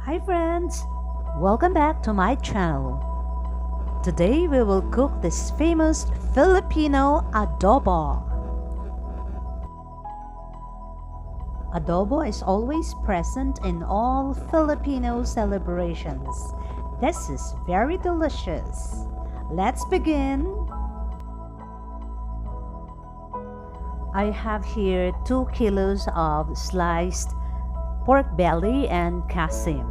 Hi friends, welcome back to my channel. Today we will cook this famous Filipino adobo. Adobo is always present in all Filipino celebrations. This is very delicious. Let's begin. I have here 2 kilos of sliced pork belly and kasim,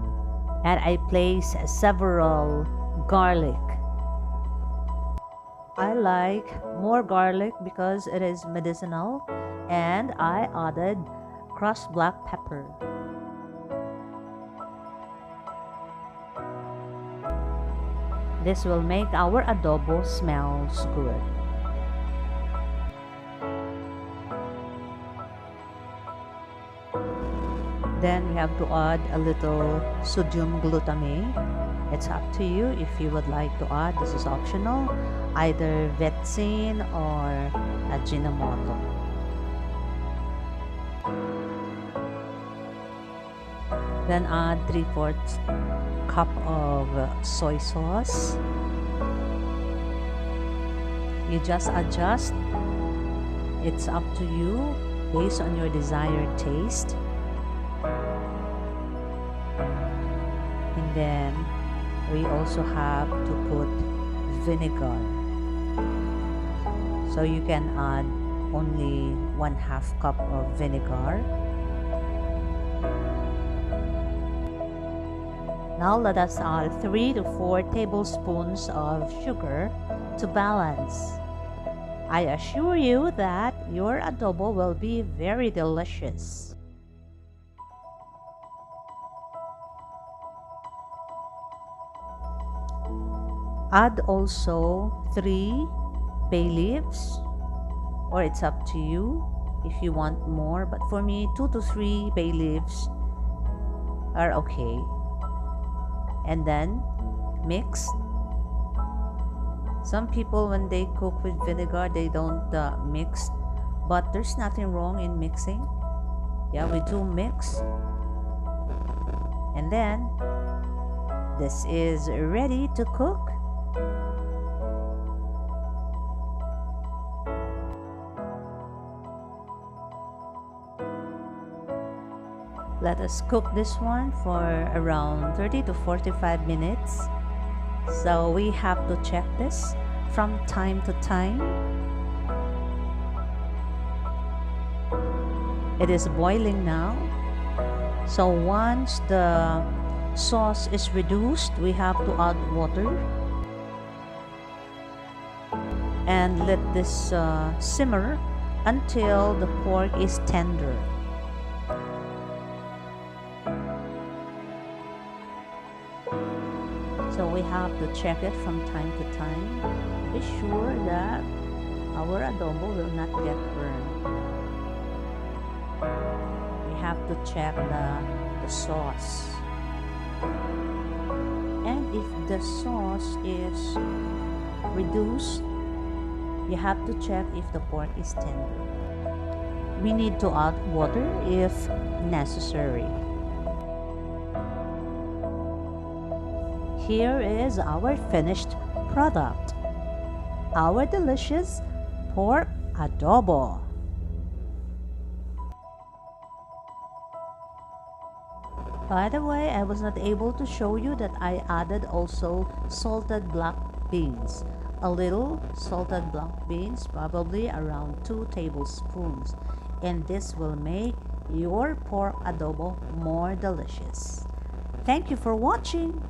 and I place several garlic. I like more garlic because it is medicinal, and I added crushed black pepper. This will make our adobo smells good. Then we have to add a little sodium glutamate. It's up to you if you would like to add. This is optional, either vetsin or ajinomoto. Then add 3/4 cup of soy sauce. You just adjust. It's up to you based on your desired taste. And then we also have to put vinegar. So you can add only 1/2 cup of vinegar. Now let us add 3 to 4 tablespoons of sugar to balance. I assure you that your adobo will be very delicious. Add also 3 bay leaves, or it's up to you if you want more, but for me 2 to 3 bay leaves are okay. And then mix. Some people, when they cook with vinegar, they don't mix, but there's nothing wrong in mixing. Yeah, we do mix. And then this is ready to cook. Let us cook this one for around 30 to 45 minutes. So we have to check this from time to time. It is boiling now. So once the sauce is reduced, we have to add water. And let this simmer until the pork is tender. So we have to check it from time to time. Be sure that our adobo will not get burned. We have to check the sauce. And if the sauce is reduced, you have to check if the pork is tender. We need to add water if necessary. Here is our finished product, our delicious pork adobo. By the way, I was not able to show you that I added also salted black beans. A little salted black beans, probably around 2 tablespoons. And this will make your pork adobo more delicious. Thank you for watching.